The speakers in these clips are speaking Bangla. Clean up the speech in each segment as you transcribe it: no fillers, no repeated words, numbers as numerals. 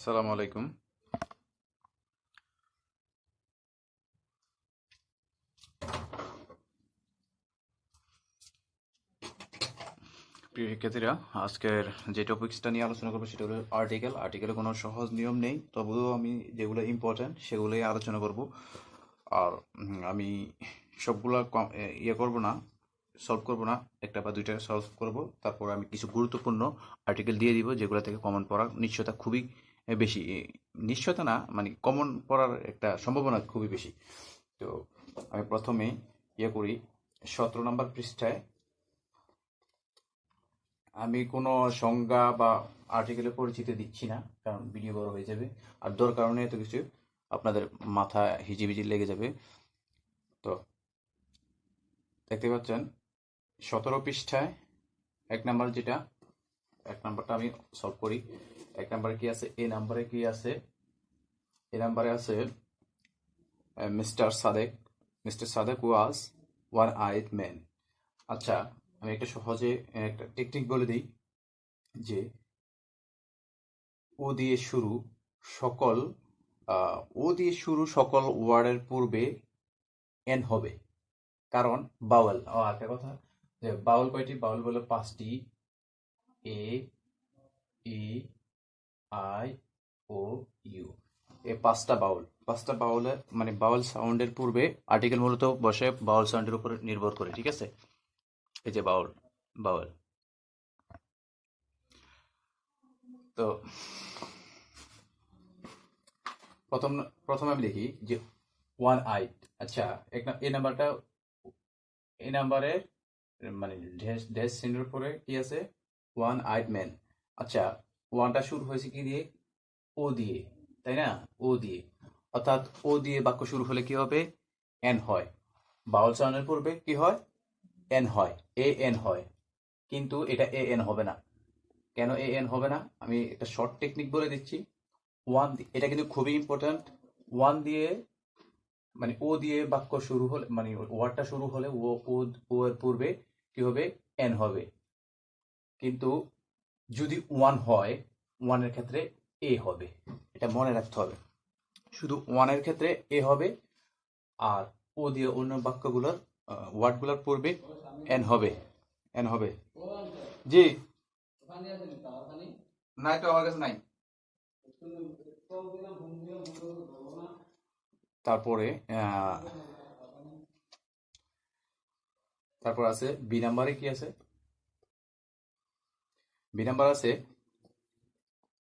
আসসালামু আলাইকুম। প্রিয় শিক্ষার্থীরা, আজকের যে টপিকসটা নিয়ে আলোচনা করবো সেটা হলো আর্টিকেলে কোনো সহজ নিয়ম নেই, তবুও আমি যেগুলো ইম্পর্ট্যান্ট সেগুলোই আলোচনা করব। আর আমি সবগুলা করব না, সলভ করব না, একটা বা দুইটা সলভ করব। তারপর আমি কিছু গুরুত্বপূর্ণ আর্টিকেল দিয়ে দিব যেগুলো থেকে কমন পড়ার নিশ্চয়তা খুবই বেশি। নিশ্চয়তা না, মানে কমন পড়ার একটা সম্ভাবনা খুবই বেশি। তো আমি প্রথমে করি 17 নম্বর পৃষ্ঠায়। আমি কোনো সংজ্ঞা বা আর্টিকেলের পরিচিতি দিচ্ছি না, কারণ ভিডিও বড় হয়ে যাবে। আর দরকার নেই এত কিছু, আপনাদের মাথা হিজিবিজি লেগে যাবে। তো দেখতে পাচ্ছেন 17 পৃষ্ঠায় 1 নাম্বার যেটা, 1 নাম্বারটা আমি সলভ করি। 1 নাম্বারে কি আছে? নাম্বারে কি আছে? নাম্বারে আছে mister Sadek mister Sadek was one eyed man. আচ্ছা, আমি একটা সহজে একটা টেকনিক বলে দিই যে ও দিয়ে শুরু সকল ওয়ার্ডের পূর্বে এন হবে, কারণ বাউল। একটা কথা, যে বাউল কয়টি? বাউল বলে 5টি। এ, ই, আই, ও, ইউ। এই 5টা বাউলে, মানে বাউল সাউন্ডের পূর্বে আর্টিকেল মূলত বসে বাউল সাউন্ডের উপর নির্ভর করে, ঠিক আছে? এই যে বাউল, বাউল। তো প্রথম প্রথমে আমি লিখি যে ওয়ান আইট। আচ্ছা, এই নাম্বারের মানে ড্যাশ চিহ্নের পরে কি আছে? One eyed man. আচ্ছা, ওয়ানটা শুরু হয়েছে কি দিয়ে? ও দিয়ে, তাই না? ও দিয়ে, অর্থাৎ ও দিয়ে বাক্য শুরু হলে কি হবে? এন হয়। বাউল সাউন্ডের পূর্বে কি হয়? এন হয়, এ এন হয়। কিন্তু এটা এ এন হবে না। কেন এ এন হবে না? আমি একটা শর্ট টেকনিক বলে দিচ্ছি। এটা কিন্তু খুবই ইম্পর্ট্যান্ট। ওয়ান দিয়ে, মানে ও দিয়ে বাক্য শুরু হলে, মানে ওয়ার্ডটা শুরু হলে ও এর পূর্বে কি হবে? এন হবে। কিন্তু যদি ওয়ান হয়, ওয়ানের ক্ষেত্রে এ হবে। এটা মনে রাখতে হবে। শুধু ওয়ানের ক্ষেত্রে এ হবে, আর ও দিয়ে অন্য বাক্যগুলোর ওয়ার্ডগুলোর পূর্বে এন হবে। এন হবে। জি, নাই তো, আমার কাছে নাই। তারপরে তারপর আছে বি নাম্বারে কি আছে? বি নাম্বার আছে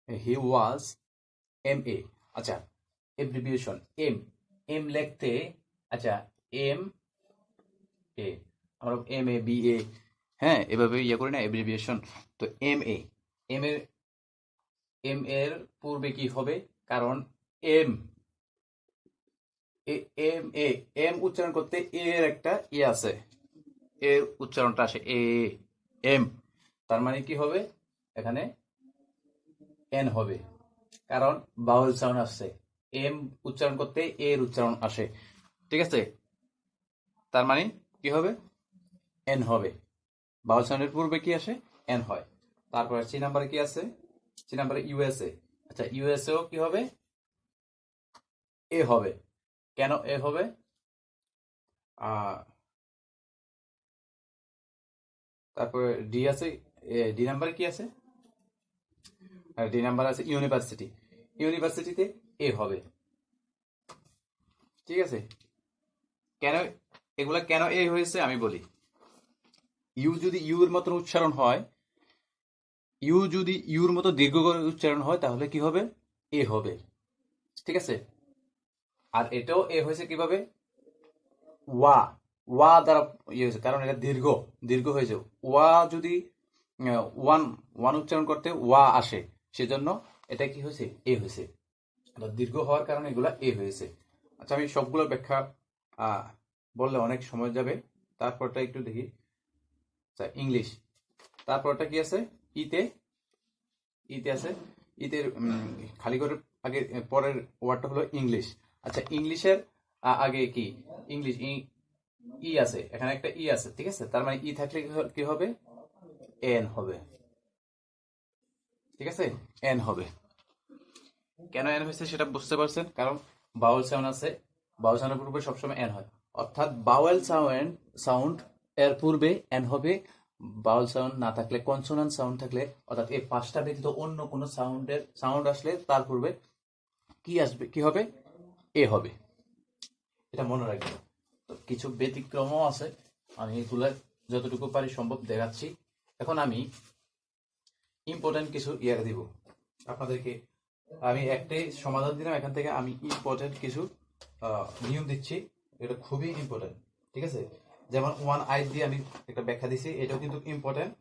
হি ওয়াজ এম এ। আচ্ছা, এব্রিভিয়েশন এম, এম লিখতে, আচ্ছা, এম এ, আমরা এম এ বি এ, হ্যাঁ, এভাবে করি না এব্রিভিয়েশন। তো এম এর এম এর পূর্বে কি হবে? কারণ এম, এম এ, এম উচ্চারণ করতে এর একটা আছে, এর উচ্চারণটা আসে এ, এম। তার মানে কি হবে? এখানে এন হবে, কারণ বাউল সাউন্ড আসছে। এম উচ্চারণ করতে এর উচ্চারণ আসে, ঠিক আছে? তার মানে কি হবে? এন হবে। বাউল সাউন্ডের পূর্বে কি আসে? এন হয়। তারপরে সি নাম্বারে কি আছে? সি নাম্বারে ইউএসএ। আচ্ছা, ইউএসএও কি হবে? এ হবে। কেন এ হবে? তারপরে ডি আছে। ডি নাম্বারে কি আছে? আর ডি নাম্বার আছে ইউনিভার্সিটি। ইউনিভার্সিটিতে এ হবে, ঠিক আছে? কেন এগুলা কেন এ হয়েছে আমি বলি। ইউ যদি ইউ এর মতন উচ্চারণ হয়, ইউ যদি ইউর মতো দীর্ঘ করে উচ্চারণ হয়, তাহলে কি হবে? এ হবে, ঠিক আছে? আর এটাও এ হয়েছে কিভাবে? ওয়া, ওয়া দ্বারা ইয়ে হয়েছে, কারণ এটা দীর্ঘ, দীর্ঘ হয়েছে। ওয়া যদি ওয়ান, ওয়ান উচ্চারণ করতে ওয়া আসে, সেজন্য এটা কি হয়েছে? এ হয়েছে। দীর্ঘ হওয়ার কারণে এগুলা এ হয়েছে। আচ্ছা, আমি সবগুলো ব্যাখ্যা বললে অনেক সময় যাবে। তারপরটা একটু দেখি। আচ্ছা, ইংলিশ। তারপরটা কি আছে? ইতে, ইতে আছে। ইতে খালি করে আগে পরের ওয়ার্ডটা হলো ইংলিশ। আচ্ছা, ইংলিশের আগে কি? ইংলিশ, ই আছে, এখানে একটা ই আছে, ঠিক আছে? তার মানে ই থাকলে কি হবে? এন হবে, ঠিক আছে? এন হবে। কেন এন হয়েছে সেটা বুঝতে পারছেন, কারণ বাউল সাউন্ড আছে, বাউল সাউন্ডের পূর্বে সবসময় এন হয়, অর্থাৎ বাউল সাউন্ড সাউন্ড এর পূর্বে এন হবে। বাউল সাউন্ড না থাকলে, কনসোনান্ট সাউন্ড থাকলে, অর্থাৎ এই পাঁচটা ব্যতীত অন্য কোনো সাউন্ড আসলে তার পূর্বে কি আসবে, কি হবে, এ হবে। এটা মনে রাখবেন। তো কিছু ব্যতিক্রমও আছে, আমি এগুলো যতটুকু পারি সম্ভব দেখাচ্ছি। এখন আমি ইম্পর্টেন্ট কিছু ইয়ে দিব আপনাদেরকে। আমি একটাই সমাধান দিলাম, এখান থেকে আমি ইম্পর্টেন্ট কিছু নিয়ম দিচ্ছি, এটা খুবই ইম্পর্টেন্ট। ঠিক আছে, যেমন ওয়ান আই দিয়ে আমি একটা ব্যাখ্যা দিছি, এটাও কিন্তু ইম্পর্টেন্ট।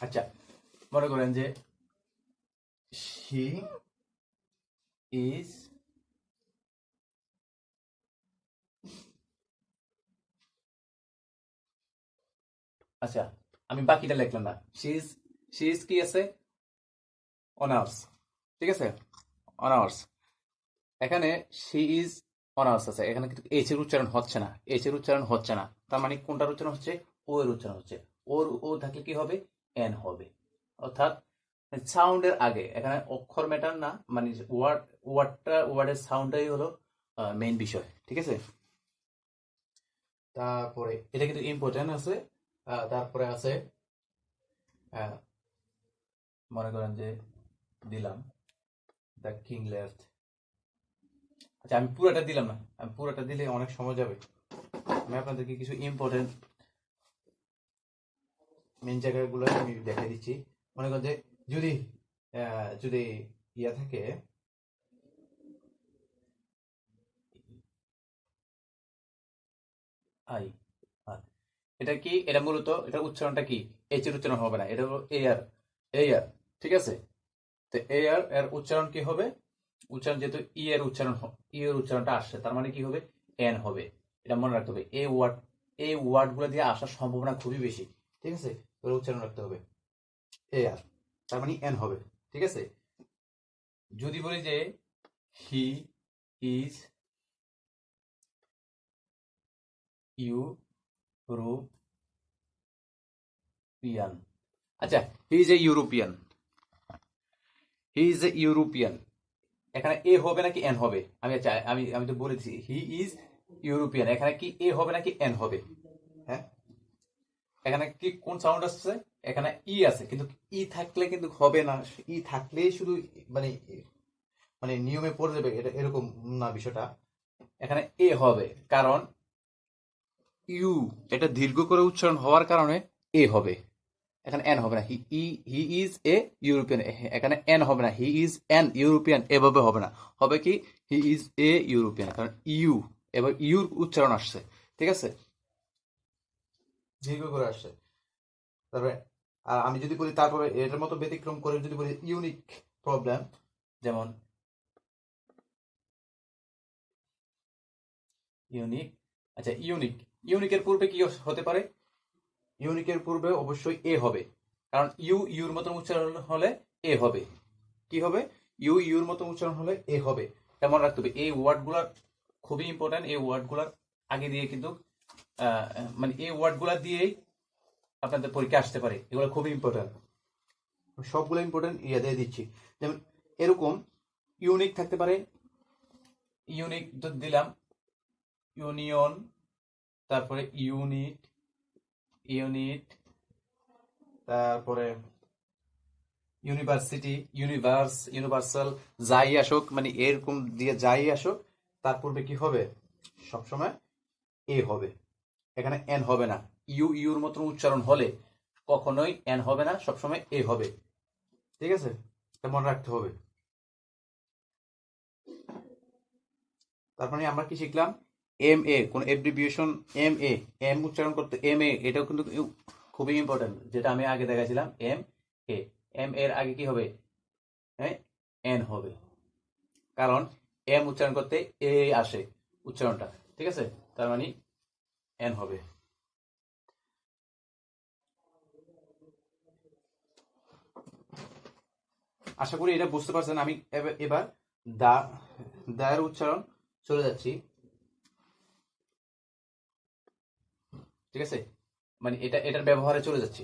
আচ্ছা, মনে করেন যে শি ইজ, আচ্ছা আমি বাকিটা লিখলাম না, শি ইজ কি আছে, অনার্স। ঠিক আছে, অনার্স। এখানে শি ইজ অনার্স আছে, এখানে কিন্তু এইচ এর উচ্চারণ হচ্ছে না, এইচ এর উচ্চারণ হচ্ছে না, তার মানে কোনটার উচ্চারণ হচ্ছে, ও এর উচ্চারণ হচ্ছে। ওর ও থাকলে কি হবে, এন হবে। অর্থাৎ সাউন্ডের আগে এখানে অক্ষর ম্যাটার না, মানে ওয়ার্ডের সাউন্ডটাই হলো মেইন বিষয়। ঠিক আছে, তারপরে এটা কিন্তু ইম্পর্টেন্ট আছে। তারপরে আছে মনে করেন যে দিলাম দ্য কিং লেফট। আচ্ছা আমি পুরোটা দিলাম না, আমি পুরোটা দিলে অনেক সময় যাবে। আমি আপনাদেরকে কিছু ইম্পর্টেন্ট মেন জায়গাগুলো আমি দেখাই দিচ্ছি। মনে করেন যে যদি যদি ইয়া থাকে, আই, এটা কি, এটা মূলত এটা উচ্চারণটা কি, এইচ এর উচ্চারণ হবে না, এটা হলো এয়ার, এয়ার। ঠিক আছে, তো এয়ার এর উচ্চারণ কি হবে, উচ্চারণ যেহেতু ই এর উচ্চারণ, ই এর উচ্চারণটা আসছে, তার মানে কি হবে, এন হবে। এটা মনে রাখতে হবে, এই ওয়ার্ড গুলো দিয়ে আসার সম্ভাবনা খুবই বেশি। ঠিক আছে, এর উচ্চারণ রাখতে হবে এয়ার, তার মানে এন হবে। ঠিক আছে, যদি বলি যে হি ইজ ইউরোপিয়ান, আচ্ছা he is a European, he is a European, এখানে এ হবে নাকি এন হবে, আমি আচ্ছা আমি আমি তো বলে দিচ্ছি হি ইজ ইউরোপিয়ান, এখানে কি এ হবে নাকি এন হবে, হ্যাঁ, এখানে কি কোন সাউন্ড আসছে, এখানে ই আছে, কিন্তু ই থাকলে কিন্তু হবে না, ই থাকলেই শুধু মানে মানে নিয়মে পড়ে যাবে, এটা এরকম না বিষয়টা। এখানে এ হবে, কারণ ইউ এটা দীর্ঘ করে উচ্চারণ হওয়ার কারণে এ হবে, এখানে এন হবে না। হি ইজ এ ইউরোপিয়ান, এখানে এন হবে না, হি ইজ এন ইউরোপিয়ান এভাবে হবে না, হবে কি হি ইজ এ ইউরোপিয়ান, কারণ ইউ এবার ইউর উচ্চারণ আসছে। ঠিক আছে, দীর্ঘ করে আসছে। তারপরে আমি যদি বলি, তারপরে এটার মতো ব্যতিক্রম করে যদি বলি ইউনিক প্রবলেম, যেমন ইউনিক, আচ্ছা ইউনিকের পূর্বে কি হতে পারে, ইউনিকের পূর্বে অবশ্যই এ হবে, কারণ ইউর মতন উচ্চারণ হলে এ হবে, কি হবে, ইউর মতন উচ্চারণ হলে এ হবে। তেমন রাখতে হবে, এই ওয়ার্ডগুলার খুবই ইম্পর্টেন্ট, এই ওয়ার্ডগুলার আগে দিয়ে কিন্তু মানে এই ওয়ার্ডগুলা দিয়েই আপনাদের পরীক্ষা আসতে পারে, এগুলো খুবই ইম্পর্টেন্ট, সবগুলো ইম্পর্টেন্ট ইয়ে দিয়ে দিচ্ছি। যেমন এরকম ইউনিক থাকতে পারে, ইউনিক দিলাম ইউনিয়ন, তারপরে ইউনিট, তারপরে ইউনিভার্সিটি, ইউনিভার্সাল, যাই আসুক, মানে এরকম দিয়ে যাই আসুক, তার পূর্বে কি হবে, সবসময় এ হবে, এখানে এন হবে না। ইউর মতন উচ্চারণ হলে কখনোই এন হবে না, সবসময় এ হবে। ঠিক আছে, এটা মনে রাখতে হবে। তারপরে আমরা কি শিখলাম, এম এ কোন এব্রিভিয়েশন, এম উচ্চারণ করতে, এম এ এটাও কিন্তু খুবই ইম্পর্টেন্ট, যেটা আমি আগে দেখাছিলাম, এম এর আগে কি হবে, হ্যাঁ, এন হবে, কারণ এম উচ্চারণ করতে এ আসে উচ্চারণটা। ঠিক আছে, তার মানে এন হবে। আশা করি এটা বুঝতে পারছেন। আমি এবার দা দায়ের উচ্চারণ চলে যাচ্ছি, ঠিক আছে, মানে এটার ব্যবহারে চলে যাচ্ছি।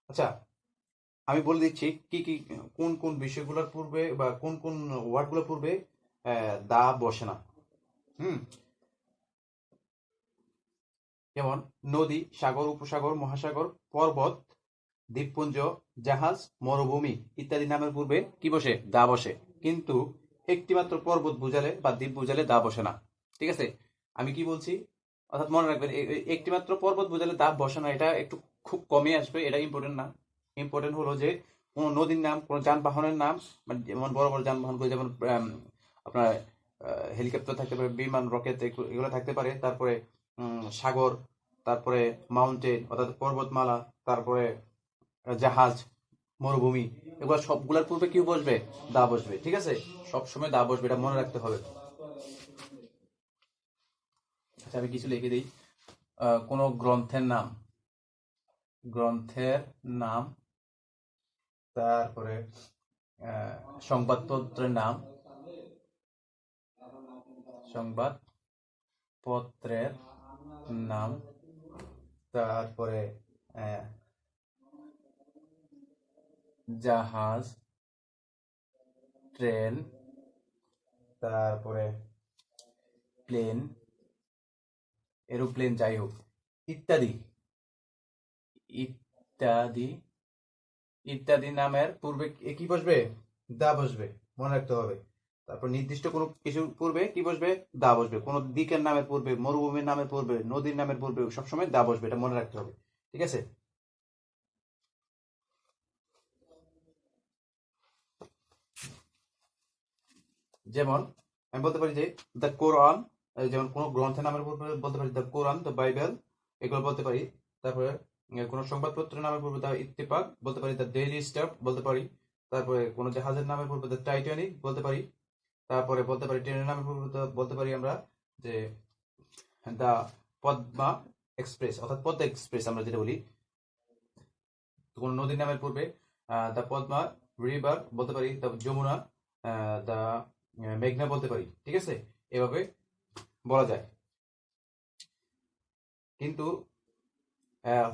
আচ্ছা, আমি বলে দিচ্ছি কি কি কোন কোন বিষয়গুলোর পূর্বে বা কোন কোন ওয়ার্ডগুলোর পূর্বে দা বসে না। হুম যেমন নদী, সাগর, উপসাগর, মহাসাগর, পর্বত, দ্বীপপুঞ্জ, জাহাজ, মরুভূমি ইত্যাদি নামের পূর্বে কি বসে? দা বসে। কিন্তু একটিমাত্র পর্বত বুঝালে বা দ্বীপ বুঝালে দা বসে না। ঠিক আছে, আমি কি বলছি? অর্থাৎ মনে রাখবেন, একটিমাত্র পর্বত বুঝালে দা বসে না, এটা একটু খুব কমই আসবে, এটা ইম্পর্টেন্ট না। ইম্পর্টেন্ট হলো যে কোনো নদীর নাম, কোনো যানবাহনের নাম, মানে যেমন বড় বড় যানবাহনগুলো, যেমন আপনার হেলিকপ্টার থাকতে পারে, বিমান, রকেট, এগুলো থাকতে পারে। তারপরে সাগর, তারপরে মাউন্টেন অর্থাৎ পর্বতমালা, তারপরে জাহাজ, মরুভূমি, এগুলো সবগুলোর পূর্বে কি বসবে? দা বসবে। ঠিক আছে, সবসময় দা বসবে, এটা মনে রাখতে হবে। আচ্ছা, আমি কিছু লিখে দিই। কোন গ্রন্থের নাম, গ্রন্থের নাম, তারপরে সংবাদপত্রের নাম, সংবাদপত্রের নাম, তারপরে জাহাজ, ট্রেন, তারপরে প্লেন, এরোপ্লেন, যাই হোক, ইত্যাদি ইত্যাদি ইত্যাদি নামের পূর্বে কি বসবে? দা বসবে, মনে রাখতে হবে। তারপর নির্দিষ্ট কোনো কিছুর পূর্বে কি বসবে? দা বসবে। কোনো দিকের নামের পূর্বে, মরুভূমির নামের পূর্বে, নদীর নামের পূর্বে সবসময় দা বসবে, এটা মনে রাখতে হবে। ঠিক আছে, যেমন আমি বলতে পারি যে দ্য কোরআন, যেমন কোনো গ্রন্থের নামের পূর্বে বলতে পারি দ্য কোরআন, দ্য বাইবেল, এগুলো বলতে পারি। তারপরে কোনো সংবাদপত্রের নামের পূর্বে দ্য ইত্তেফাক বলতে পারি, দ্য ডেইলি স্টার বলতে পারি। তারপরে কোনো জাহাজের নামের পূর্বে দ্য টাইটানিক বলতে পারি। তারপরে বলতে পারি ট্রেনের নামের পূর্বে বলতে পারি আমরা যে দ্য পদ্মা এক্সপ্রেস, অর্থাৎ পদ্মা এক্সপ্রেস আমরা যেটা বলি। কোনো নদীর নামের পূর্বে দ্য পদ্মা রিভার বলতে পারি, দ্য যমুনা, দ্য মেঘনা বলতে পারি। ঠিক আছে, এভাবে বলা যায়। কিন্তু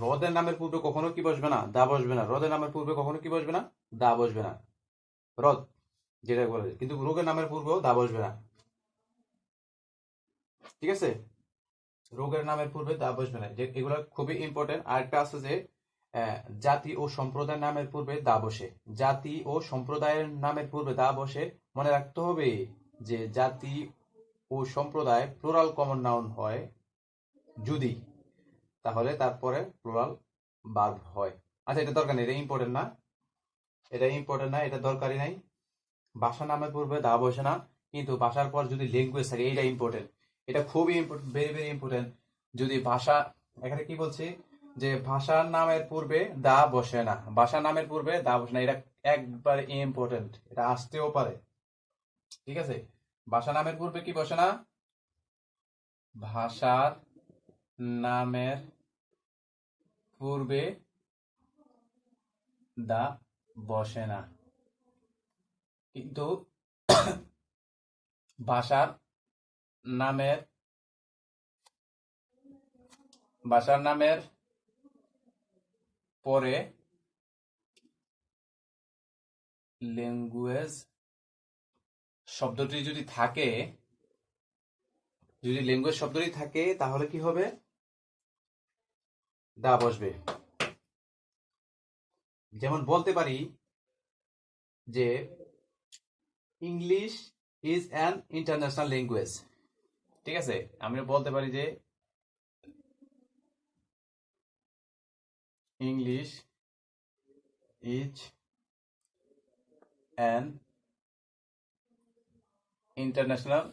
হ্রদের নামের পূর্বে কখনো কি বসবে না? দা বসবে না। হ্রদের নামের পূর্বে কখনো কি বসবে না? দা বসবে না। হ্রদ যেটা বলে, কিন্তু রোগের নামের পূর্বেও দা বসবে না। ঠিক আছে, রোগের নামের পূর্বে দা বসবে না, যে এগুলো খুবই ইম্পর্টেন্ট। আরেকটা আছে যে জাতি ও সম্প্রদায়ের নামের পূর্বে দা বসে। জাতি ও সম্প্রদায়ের নামের পূর্বে দা বসে। মনে রাখতে হবে যে জাতি ও সম্প্রদায় প্লুরাল কমন নাউন হয় যদি, তাহলে তারপরে প্লুরাল ভার্ব হয়। আচ্ছা, এটা দরকার নেই, এটা ইম্পর্টেন্ট না, এটা ইম্পর্টেন্ট না, এটা দরকারই নাই। ভাষা নামের পূর্বে দা বসে না, কিন্তু ভাষার পর যদি ল্যাঙ্গুয়েজ থাকে, এইটা ইম্পর্টেন্ট, এটা খুবই ইম্পর্টেন্ট, ভেরি ভেরি ইম্পর্টেন্ট। যদি ভাষা, এখানে কি বলছি যে ভাষার নামের পূর্বে দা বসে না, ভাষা নামের পূর্বে দা বসে না, এটা একবার ইম্পর্টেন্ট, এটা আসতেও পারে। ঠিক আছে, ভাষা নামের পূর্বে কি বসে না? ভাষার নামের পূর্বে দা বসে না, কিন্তু ভাষার নামের পরে ল্যাঙ্গুয়েজ শব্দটি যদি থাকে, যদি ল্যাঙ্গুয়েজ শব্দটি থাকে, তাহলে কি হবে? দা বসবে। যেমন বলতে পারি যে English is an international language. ঠিক আছে, আমি বলতে পারি যে English is an international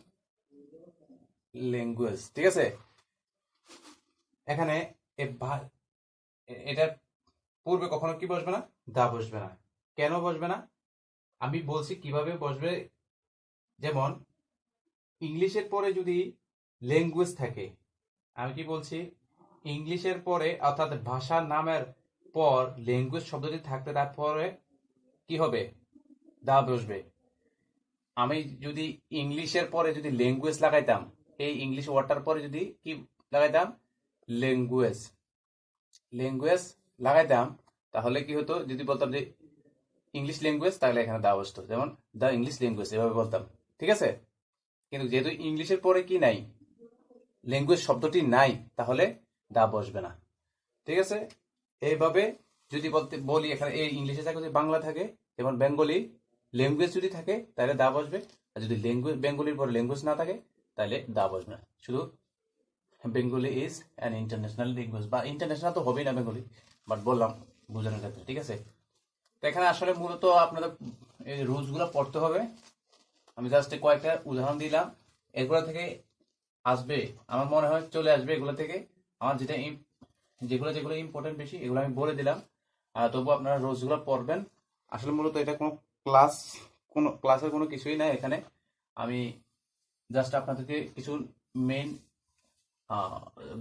language. ঠিক আছে, এখানে এটার পূর্বে কখনো কি বসবে না? দা বসবে না। কেন বসবে না আমি বলছি, কিভাবে বসবে। যেমন ইংলিশের পরে যদি ল্যাঙ্গুয়েজ থাকে, আমি কি বলছি, ইংলিশের পরে অর্থাৎ ভাষার নামের পর ল্যাঙ্গুয়েজ শব্দটি থাকতে, তারপরে কি হবে? দা বসবে। আমি যদি ইংলিশের পরে যদি ল্যাঙ্গুয়েজ লাগাইতাম, এই ইংলিশ ওয়ার্ডটার পরে যদি কি লাগাইতাম, ল্যাঙ্গুয়েজ, ল্যাঙ্গুয়েজ লাগাইতাম, তাহলে কি হতো, যদি বলতাম যে ইংলিশ ল্যাঙ্গুয়েজ, তাহলে এখানে দা বসতো, যেমন দ্য ইংলিশ ল্যাঙ্গুয়েজ এভাবে বলতাম, ঠিক আছে। কিন্তু যেহেতু ইংলিশের পরে কি নাই, ল্যাঙ্গুয়েজ শব্দটি নাই, তাহলে দা বসবে না, ঠিক আছে। এইভাবে যদি বলি এখানে এই ইংলিশে থাকে, যদি বাংলা থাকে, যেমন বেঙ্গলি ল্যাঙ্গুয়েজ যদি থাকে তাহলে দা বসবে, আর যদি ল্যাঙ্গুয়েজ বেঙ্গলির পরে ল্যাঙ্গুয়েজ না থাকে তাহলে দা বসবে না। শুধু Bengali is an international language, বা ইন্টারন্যাশনাল তো হবেই না বেঙ্গলি, বাট বললাম বোঝানোর ক্ষেত্রে, ঠিক আছে। তো এখানে আসলে মূলত আপনাদের এই রুলসগুলো পড়তে হবে। আমি জাস্ট কয়েকটা উদাহরণ দিলাম, এগুলো থেকে আসবে, আমার মনে হয় চলে আসবে এগুলো থেকে। আমার যেগুলো যেগুলো ইম্পর্টেন্ট বেশি, এগুলো আমি বলে দিলাম। তবু আপনারা রোজগুলো পড়বেন। আসলে মূলত এটা কোনো ক্লাসের কোনো কিছুই নাই এখানে। আমি জাস্ট আপনাদেরকে কিছু মেইন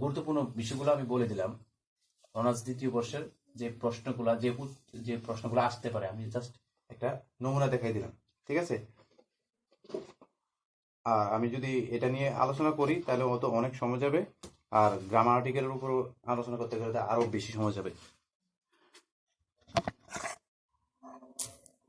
গুরুত্বপূর্ণ বিষয়গুলো আমি বলে দিলাম। অনার্স দ্বিতীয় বর্ষের যে প্রশ্নগুলো আসতে পারে, আমি জাস্ট একটা নমুনা দেখাই দিলাম, ঠিক আছে। আর আমি যদি এটা নিয়ে আলোচনা করি তাহলে অত অনেক সময় যাবে, আর গ্রামাটিক্যালের উপর আলোচনা করতে গেলে আরো বেশি সময় যাবে।